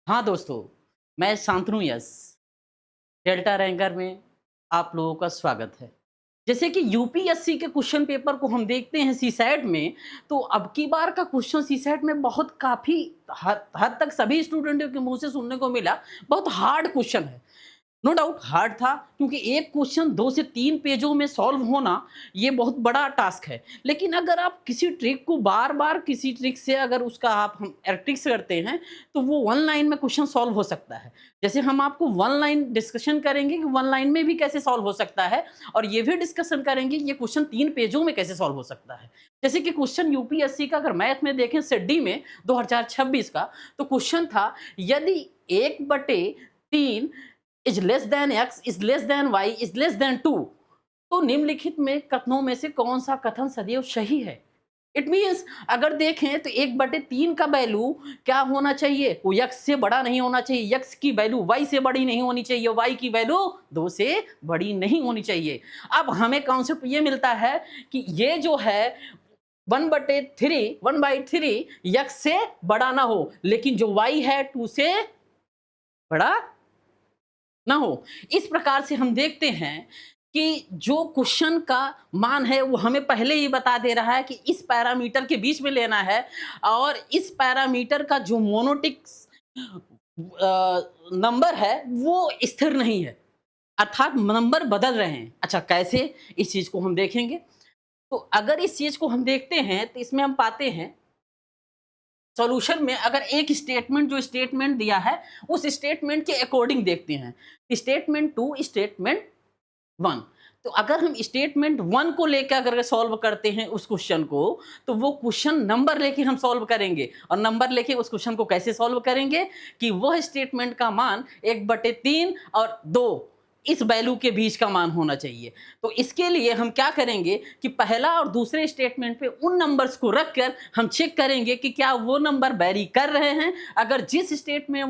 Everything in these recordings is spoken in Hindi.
हाँ दोस्तों, मैं शांतनु यस, डेल्टा रैंकर में आप लोगों का स्वागत है। जैसे कि यूपीएससी के क्वेश्चन पेपर को हम देखते हैं सीसैट में, तो अब की बार का क्वेश्चन सीसैट में बहुत काफ़ी हद हद तक सभी स्टूडेंटों के मुँह से सुनने को मिला, बहुत हार्ड क्वेश्चन है। नो डाउट हार्ड था क्योंकि एक क्वेश्चन 2 से 3 पेजों में सॉल्व होना ये बहुत बड़ा टास्क है। लेकिन अगर आप किसी ट्रिक को बार-बार किसी ट्रिक से अगर उसका आप हम प्रैक्टिस करते हैं, तो वो 1 लाइन में क्वेश्चन सॉल्व हो सकता है। जैसे हम आपको 1 लाइन डिस्कशन करेंगे कि 1 लाइन में भी कैसे सॉल्व हो सकता है और ये भी डिस्कशन करेंगे ये क्वेश्चन 3 पेजों में कैसे सॉल्व हो सकता है। जैसे कि क्वेश्चन यूपीएससी का अगर मैथ में देखें सेट डी में 2026 का, तो क्वेश्चन था यदि 1/3 is less than x is less than y is less than 2, तो निम्नलिखित में कथनों में से कौन सा कथन सदैव सही है? इट मीन्स अगर देखें तो 1/3 का वैल्यू क्या होना चाहिए? वो x से बड़ा नहीं होना चाहिए, x की वैल्यू y से बड़ी नहीं होनी चाहिए, y की वैल्यू 2 से बड़ी नहीं होनी चाहिए। अब हमें कॉन्सेप्ट ये मिलता है कि ये जो है 1/3 x से बड़ा ना हो, लेकिन जो y है 2 से बड़ा ना हो। इस प्रकार से हम देखते हैं कि जो क्वेश्चन का मान है वो हमें पहले ही बता दे रहा है कि इस पैरामीटर के बीच में लेना है और इस पैरामीटर का जो मोनोटिक नंबर है वो स्थिर नहीं है, अर्थात नंबर बदल रहे हैं। अच्छा, कैसे? इस चीज को हम देखेंगे। तो अगर इस चीज को हम देखते हैं तो इसमें हम पाते हैं सॉल्यूशन में अगर एक स्टेटमेंट जो स्टेटमेंट दिया है उस स्टेटमेंट के अकॉर्डिंग देखते हैं, स्टेटमेंट 2 स्टेटमेंट 1। तो अगर हम स्टेटमेंट 1 को लेकर अगर सॉल्व करते हैं उस क्वेश्चन को, तो वो क्वेश्चन नंबर लेके हम सॉल्व करेंगे और नंबर लेके उस क्वेश्चन को कैसे सॉल्व करेंगे कि वह स्टेटमेंट का मान 1/3 और 2 इस वैल्यू के बीच का मान होना चाहिए। तो इसके लिए हम क्या करेंगे कि पहला और दूसरे स्टेटमेंट पे उन नंबर्स को रखकर हम चेक करेंगे कि क्या वो नंबर वैरी कर रहे हैं। अगर जिस स्टेटमेंट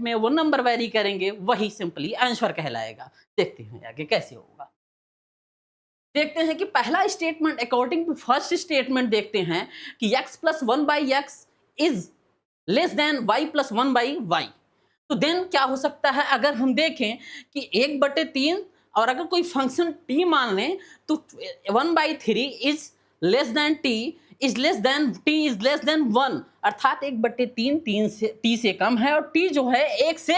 में वो नंबर वैरी करेंगे वही सिंपली आंसर कहलाएगा। देखते हैं आगे कैसे होगा। देखते हैं कि पहला statement according to first statement देखते हैं कि x plus 1/x is less than y plus 1/y। तो देन क्या हो सकता है अगर हम देखें कि 1/3 और अगर कोई फंक्शन t मान लें तो 1/3 is less then t is less then t is less than 1, अर्थात 1/3 3 से t से कम है और t जो है 1 से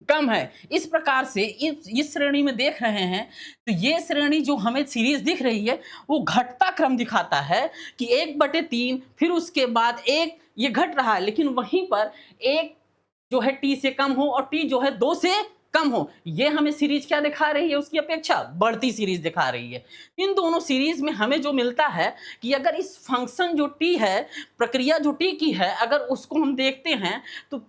कम है। इस प्रकार से इस श्रेणी में देख रहे हैं तो ये श्रेणी जो हमें सीरीज दिख रही है वो घटता क्रम दिखाता है कि 1/3 फिर उसके बाद एक ये घट रहा है, लेकिन वहीं पर एक जो है टी से कम हो और टी जो है 2 से कम हो। ये हमें सीरीज क्या दिखा रही है? उसकी अपेक्षा बढ़ती सीरीज दिखा रही है। इन दोनों सीरीज में हमें जो मिलता है कि अगर इस फंक्शन जो टी है, प्रक्रिया जो टी की है, अगर उसको हम देखते हैं तो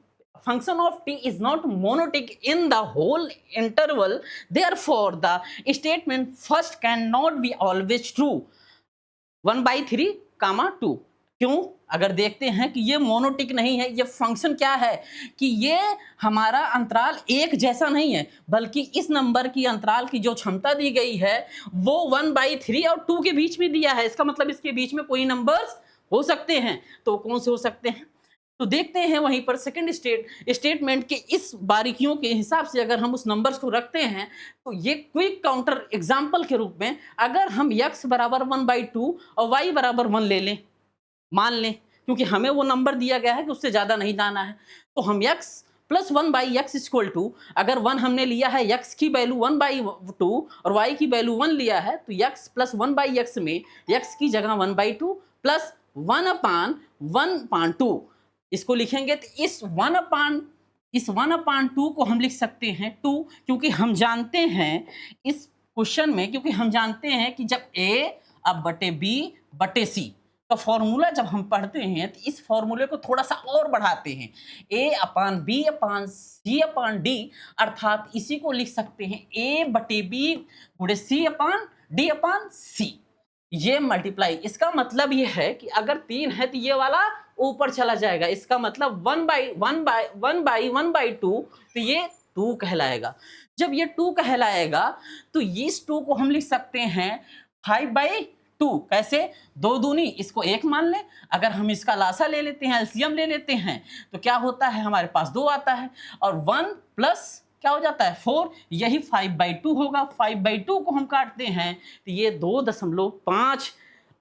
function of t is not monotic in the whole interval, therefore the statement first cannot be always true 1/3 कामा 2। क्यों? अगर देखते हैं कि ये मोनोटिक नहीं है, ये फंक्शन क्या है कि ये हमारा अंतराल एक जैसा नहीं है, बल्कि इस नंबर की अंतराल की जो क्षमता दी गई है वो 1/3 और 2 के बीच में दिया है। इसका मतलब इसके बीच में कोई नंबर्स हो सकते हैं। तो कौन से हो सकते हैं? तो देखते हैं वहीं पर सेकंड स्टेटमेंट के इस बारीकियों के हिसाब से अगर हम उस नंबर्स को रखते हैं तो ये क्विक काउंटर एग्जांपल के रूप में अगर हम x बराबर 1/2 और y बराबर 1 ले लें, मान लें, क्योंकि हमें वो नंबर दिया गया है कि उससे ज़्यादा नहीं जाना है, तो हम x plus 1/x equal to अगर 1 हमने लिया है x की वैल्यू 1/2 और y की वैल्यू 1 लिया है तो x प्लस 1/x में x की जगह 1/2 प्लस 1/1/2 इसको लिखेंगे तो इस 1/2 को हम लिख सकते हैं 2, क्योंकि हम जानते हैं इस क्वेश्चन में, क्योंकि हम जानते हैं कि जब a अब बटे b बटे c का फॉर्मूला जब हम पढ़ते हैं तो इस फॉर्मूले को थोड़ा सा और बढ़ाते हैं a/b/c/d, अर्थात इसी को लिख सकते हैं a/b गुणे c/d/c। ये मल्टीप्लाई, इसका मतलब ये है कि अगर 3 है तो ये वाला ऊपर चला जाएगा, इसका मतलब 1/2 तो ये 2 कहलाएगा। जब ये 2 कहलाएगा तो इस 2 को हम लिख सकते हैं 5/2 2 कैसे, 2 दूनी, इसको 1 मान लें, अगर हम इसका लासा ले लेते हैं, एलसीएम ले लेते हैं, तो क्या होता है हमारे पास 2 आता है, और 1 प्लस क्या हो जाता है 4, यही 5/2 होगा। 5/2 को हम काटते हैं तो ये 2.5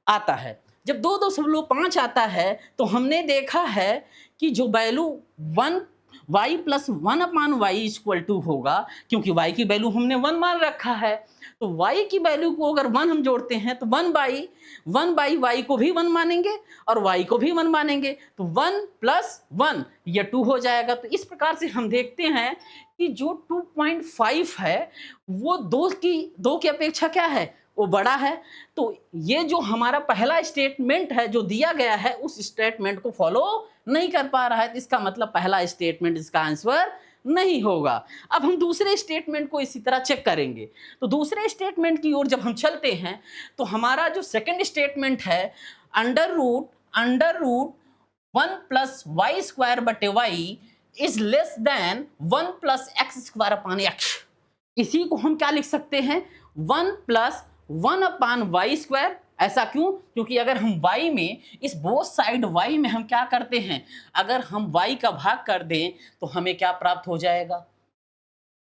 आता है। जब 2.5 आता है तो हमने देखा है कि जो value 1 y plus 1/y equal to होगा, क्योंकि y की वैल्यू हमने 1 मान रखा है, तो y की वैल्यू को अगर 1 हम जोड़ते हैं तो 1/1 y को भी 1 मानेंगे और y को भी 1 मानेंगे, तो 1 प्लस 1 ये 2 हो जाएगा। तो इस प्रकार से हम देखते हैं कि जो 2.5 है वो 2 की अपेक्षा क्या है, वो बड़ा है। तो ये जो हमारा पहला स्टेटमेंट है जो दिया गया है उस स्टेटमेंट को फॉलो नहीं कर पा रहा है, तो इसका मतलब पहला स्टेटमेंट इसका आंसर नहीं होगा। अब हम दूसरे स्टेटमेंट को इसी तरह चेक करेंगे। तो दूसरे स्टेटमेंट की ओर जब हम चलते हैं तो हमारा जो सेकंड स्टेटमेंट है under root 1 plus Y square बटे Y is less than 1 plus X square upon X. इसी को हम क्या लिख सकते हैं, 1 प्लस 1 अपॉन वाई स्क्वायर। ऐसा क्यों, क्योंकि अगर हम y में इस बोथ साइड y में हम क्या करते हैं, अगर हम y का भाग कर दें तो हमें क्या प्राप्त हो जाएगा,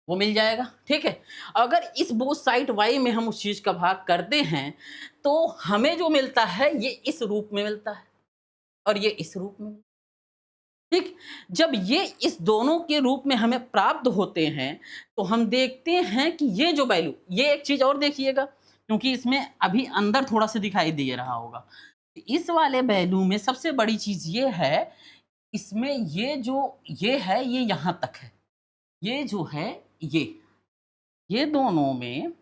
वो मिल जाएगा। ठीक है, अगर इस बोथ साइड y में हम उस चीज का भाग करते हैं तो हमें जो मिलता है ये इस रूप में मिलता है और ये इस रूप में। ठीक, जब ये इस दोनों के रूप में हमें प्राप्त होते हैं तो हम देखते हैं कि ये जो वैल्यू, ये एक चीज और देखिएगा, क्योंकि इसमें अभी अंदर थोड़ा सा दिखाई दे रहा होगा। इस वाले वैल्यू में सबसे बड़ी चीज ये है, इसमें ये है ये यहां तक है, ये जो है ये दोनों में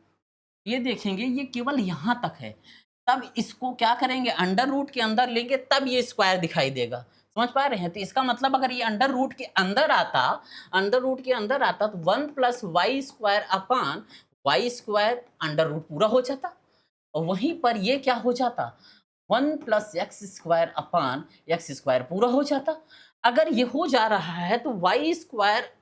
ये देखेंगे ये केवल यहां तक है। तब इसको क्या करेंगे, अंडर रूट के अंदर लेंगे तब ये स्क्वायर दिखाई देगा। समझ पा रहे हैं? तो इसका मतलब अगर ये अंडर रूट के अंदर आता तो 1 plus Y square upon y square under root पूरा हो जाता, और वहीं पर ये क्या हो जाता, 1 plus X square upon x square पूरा हो जाता। अगर ये हो जा रहा है तो y square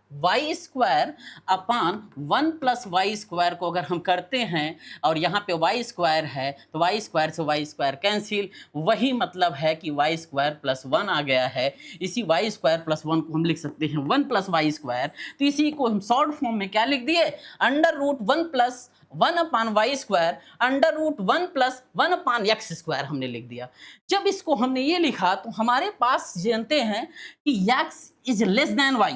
upon 1 plus Y square को अगर हम करते हैं और यहाँ पे वाई स्क्वायर है तो वाई स्क्वायर से वाई स्क्वायर कैंसिल, वही मतलब है कि वाई स्क्वायर प्लस 1 आ गया है। इसी वाई स्क्वायर प्लस 1 को हम लिख सकते हैं 1 प्लस वाई स्क्वायर। तो इसी को हम शॉर्ट फॉर्म में क्या लिख दिए, under root 1 plus 1 upon y square under root 1 plus 1 upon x square हमने लिख दिया। जब इसको हमने ये लिखा तो हमारे पास जानते हैं कि X is less than Y,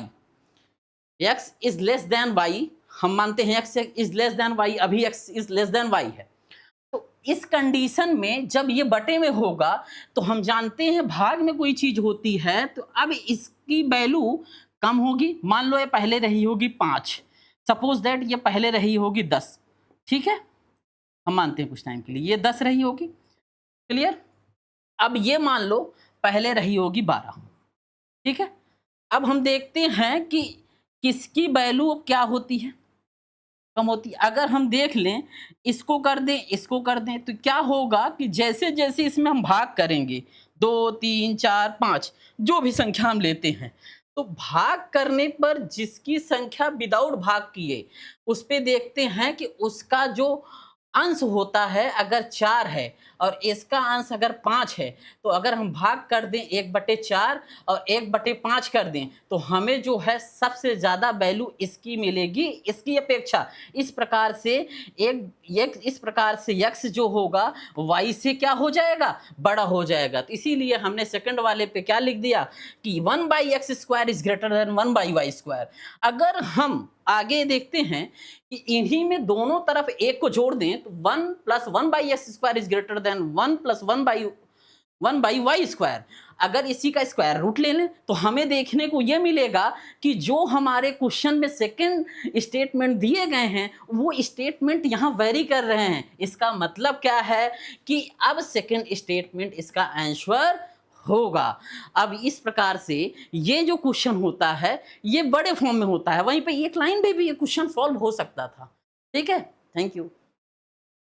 X is less than Y, हम मानते हैं X is less than Y, अभी X is less than Y है। तो इस कंडीशन में जब ये बटे में होगा तो हम जानते हैं भाग में कोई चीज होती है तो अब इसकी वैल्यू कम होगी। मान लो ये पहले रही होगी 5, सपोज दैट ये पहले रही होगी 10, ठीक है, हम मानते हैं कुछ टाइम के लिए ये 10 रही होगी, क्लियर। अब ये मान लो पहले रही होगी 12, ठीक है। अब हम देखते हैं कि किसकी वैल्यू अब क्या होती है, कम होती है। अगर हम देख लें इसको कर दें तो क्या होगा कि जैसे जैसे इसमें हम भाग करेंगे 2 3 4 5 जो भी संख्या हम लेते हैं, तो भाग करने पर जिसकी संख्या विदाउट भाग किए उस पे देखते हैं कि उसका जो अंश होता है अगर 4 है और इसका अंश अगर 5 है, तो अगर हम भाग कर दें 1/4 और 1/5 कर दें तो हमें जो है सबसे ज़्यादा वैल्यू इसकी मिलेगी इसकी अपेक्षा। इस प्रकार से x जो होगा y से क्या हो जाएगा, बड़ा हो जाएगा। तो इसीलिए हमने सेकंड वाले पे क्या लिख दिया कि 1/x² is greater than 1/y²। अगर हम आगे देखते हैं कि इन्हीं में दोनों तरफ एक को जोड़ दें तो 1 plus 1/x² is greater than 1 plus 1/y²। अगर इसी का स्क्वायर रूट ले लें तो हमें देखने को यह मिलेगा कि जो हमारे क्वेश्चन में सेकंड स्टेटमेंट दिए गए हैं वो स्टेटमेंट यहाँ वेरी कर रहे हैं। इसका मतलब क्या है कि अब सेकंड स्टेटमेंट इसका आंसर होगा। अब इस प्रकार से ये जो क्वेश्चन होता है ये बड़े फॉर्म में होता है, वहीं पे एक लाइन पे भी ये क्वेश्चन सॉल्व हो सकता था। ठीक है, थैंक यू।